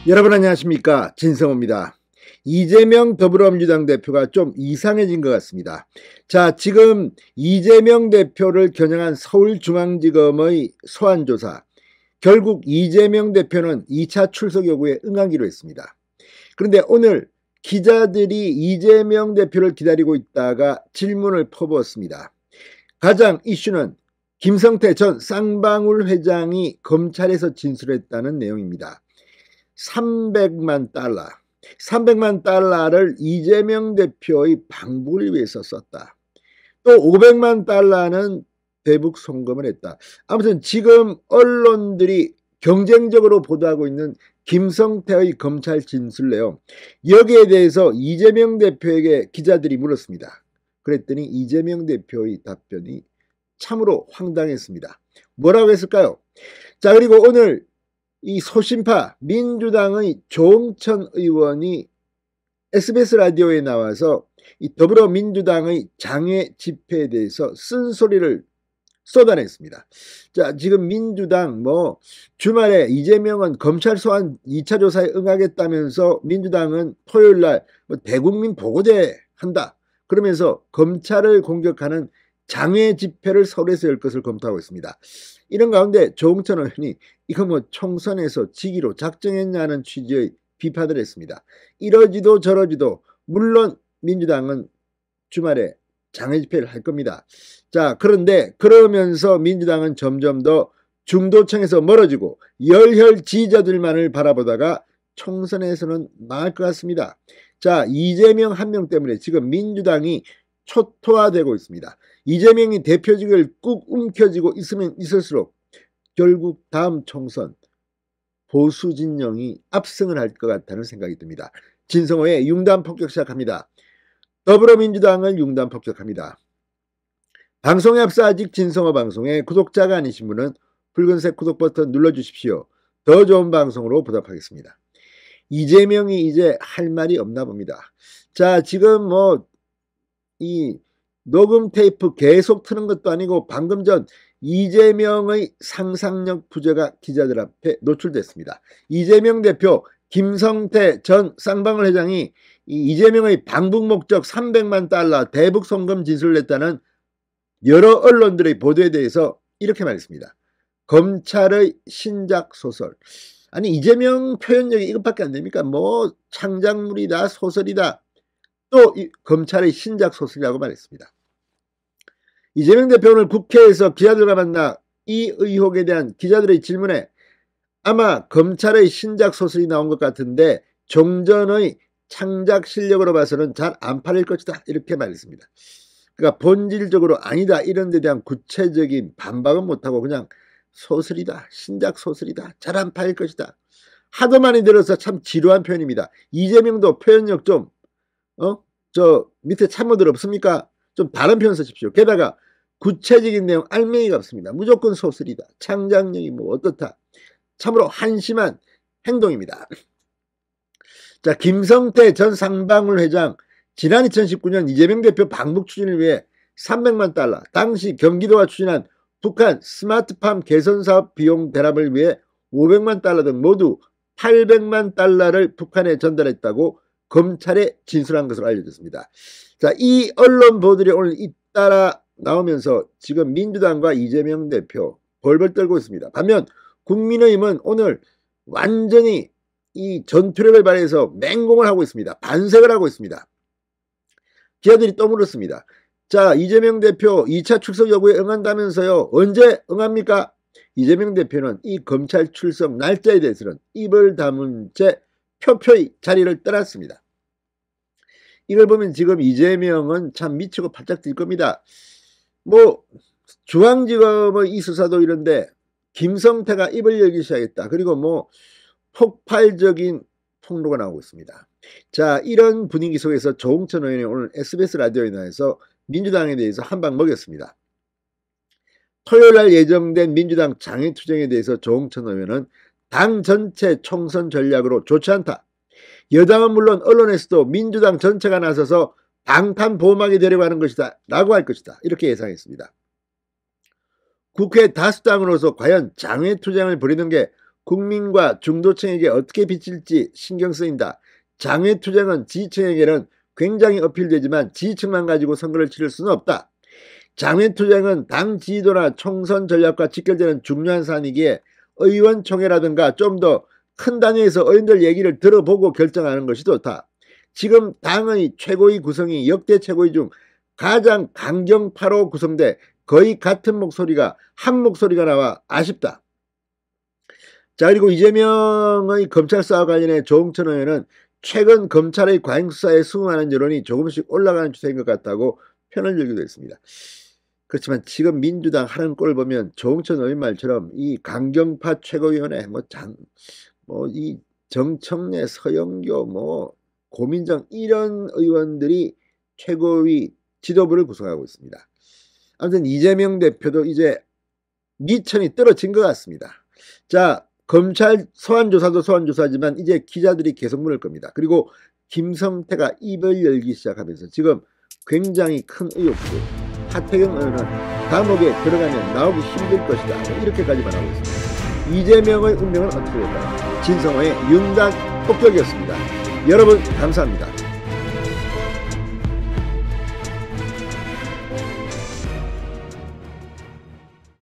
여러분 안녕하십니까, 진성호입니다. 이재명 더불어민주당 대표가 좀 이상해진 것 같습니다. 자, 지금 이재명 대표를 겨냥한 서울중앙지검의 소환조사, 결국 이재명 대표는 2차 출석 요구에 응하기로 했습니다. 그런데 오늘 기자들이 이재명 대표를 기다리고 있다가 질문을 퍼부었습니다. 가장 이슈는 김성태 전 쌍방울 회장이 검찰에서 진술했다는 내용입니다. 300만 달러를 이재명 대표의 방북을 위해서 썼다. 또 500만 달러는 대북 송금을 했다. 아무튼 지금 언론들이 경쟁적으로 보도하고 있는 김성태의 검찰 진술 내용, 여기에 대해서 이재명 대표에게 기자들이 물었습니다. 그랬더니 이재명 대표의 답변이 참으로 황당했습니다. 뭐라고 했을까요? 자, 그리고 오늘 이 소신파 민주당의 조응천 의원이 SBS 라디오에 나와서 이 더불어민주당의 장외 집회에 대해서 쓴소리를 쏟아냈습니다. 자, 지금 민주당 주말에 이재명은 검찰 소환 2차 조사에 응하겠다면서 민주당은 토요일날 대국민 보고제 한다. 그러면서 검찰을 공격하는 장외 집회를 서울에서 열 것을 검토하고 있습니다. 이런 가운데 조응천 의원이 이거 총선에서 지기로 작정했냐는 취지의 비판을 했습니다. 이러지도 저러지도 물론 민주당은 주말에 장외 집회를 할 겁니다. 자, 그런데 그러면서 민주당은 점점 더 중도층에서 멀어지고 열혈 지지자들만을 바라보다가 총선에서는 망할 것 같습니다. 자, 이재명 한 명 때문에 지금 민주당이 초토화되고 있습니다. 이재명이 대표직을 꾹 움켜쥐고 있으면 있을수록 결국 다음 총선 보수 진영이 압승을 할 것 같다는 생각이 듭니다. 진성호의 융단 폭격 시작합니다. 더불어민주당을 융단 폭격합니다. 방송에 앞서 아직 진성호 방송에 구독자가 아니신 분은 붉은색 구독 버튼 눌러주십시오. 더 좋은 방송으로 보답하겠습니다. 이재명이 이제 할 말이 없나 봅니다. 자, 지금 이 녹음 테이프 계속 트는 것도 아니고 방금 전 이재명의 상상력 부재가 기자들 앞에 노출됐습니다. 이재명 대표 김성태 전 쌍방울 회장이 이재명의 방북 목적 300만 달러 대북 송금 진술을 냈다는 여러 언론들의 보도에 대해서 이렇게 말했습니다. 검찰의 신작 소설. 아니, 이재명 표현력이 이것밖에 안 됩니까? 창작물이다, 소설이다. 또 검찰의 신작 소설이라고 말했습니다. 이재명 대표는 국회에서 기자들과 만나 이 의혹에 대한 기자들의 질문에 아마 검찰의 신작 소설이 나온 것 같은데 종전의 창작 실력으로 봐서는 잘 안 팔릴 것이다, 이렇게 말했습니다. 그러니까 본질적으로 아니다 이런 데 대한 구체적인 반박은 못하고 그냥 소설이다, 신작 소설이다, 잘 안 팔릴 것이다, 하도 많이 들어서 참 지루한 표현입니다. 이재명도 표현력 좀 저 밑에 참모들 없습니까? 좀 다른 표현 쓰십시오. 게다가 구체적인 내용 알맹이가 없습니다. 무조건 소설이다, 창작력이 어떻다. 참으로 한심한 행동입니다. 자, 김성태 전 쌍방울 회장 지난 2019년 이재명 대표 방북 추진을 위해 300만 달러, 당시 경기도가 추진한 북한 스마트팜 개선 사업 비용 대납을 위해 500만 달러 등 모두 800만 달러를 북한에 전달했다고 검찰에 진술한 것으로 알려졌습니다. 자, 이 언론 보도들이 오늘 잇따라 나오면서 지금 민주당과 이재명 대표 벌벌 떨고 있습니다. 반면 국민의힘은 오늘 완전히 이 전투력을 발휘해서 맹공을 하고 있습니다. 반색을 하고 있습니다. 기자들이 또 물었습니다. 자, 이재명 대표 2차 출석 요구에 응한다면서요. 언제 응합니까? 이재명 대표는 이 검찰 출석 날짜에 대해서는 입을 다문 채 표표히 자리를 떠났습니다. 이걸 보면 지금 이재명은 참 미치고 팔짝 뛸 겁니다. 중앙지검의 이 수사도 이런데 김성태가 입을 열기 시작했다. 그리고 폭발적인 폭로가 나오고 있습니다. 자, 이런 분위기 속에서 조응천 의원이 오늘 SBS 라디오에 나와서 민주당에 대해서 한 방 먹였습니다. 토요일날 예정된 민주당 장외투쟁에 대해서 조응천 의원은 당 전체 총선 전략으로 좋지 않다. 여당은 물론 언론에서도 민주당 전체가 나서서 방탄보호막이 되려고 하는 것이다 라고 할 것이다, 이렇게 예상했습니다. 국회 다수당으로서 과연 장외투쟁을 벌이는 게 국민과 중도층에게 어떻게 비칠지 신경 쓰인다. 장외투쟁은 지지층에게는 굉장히 어필되지만 지지층만 가지고 선거를 치를 수는 없다. 장외투쟁은 당 지지도나 총선 전략과 직결되는 중요한 사안이기에 의원총회라든가 좀 더 큰 단위에서 의원들 얘기를 들어보고 결정하는 것이 좋다. 지금 당의 최고위 구성이 역대 최고위 중 가장 강경파로 구성돼 거의 같은 목소리가 한 목소리가 나와 아쉽다. 자, 그리고 이재명의 검찰 수사와 관련해 조홍천 의원은 최근 검찰의 과잉수사에 수긍하는 여론이 조금씩 올라가는 추세인 것 같다고 편을 들기도 했습니다. 그렇지만 지금 민주당 하는 꼴을 보면 조홍천 의원 말처럼 이 강경파 최고위원회 이 정청래, 서영교, 고민정 이런 의원들이 최고위 지도부를 구성하고 있습니다. 아무튼 이재명 대표도 이제 미천이 떨어진 것 같습니다. 자, 검찰 소환조사도 소환조사지만 이제 기자들이 계속 물을 겁니다. 그리고 김성태가 입을 열기 시작하면서 지금 굉장히 큰 의혹들, 하태경 의원은 감옥에 들어가면 나오기 힘들 것이다, 이렇게까지만 하고 있습니다. 이재명의 운명은 어떻게 될까요? 진성호의 윤단 폭격이었습니다. 여러분 감사합니다.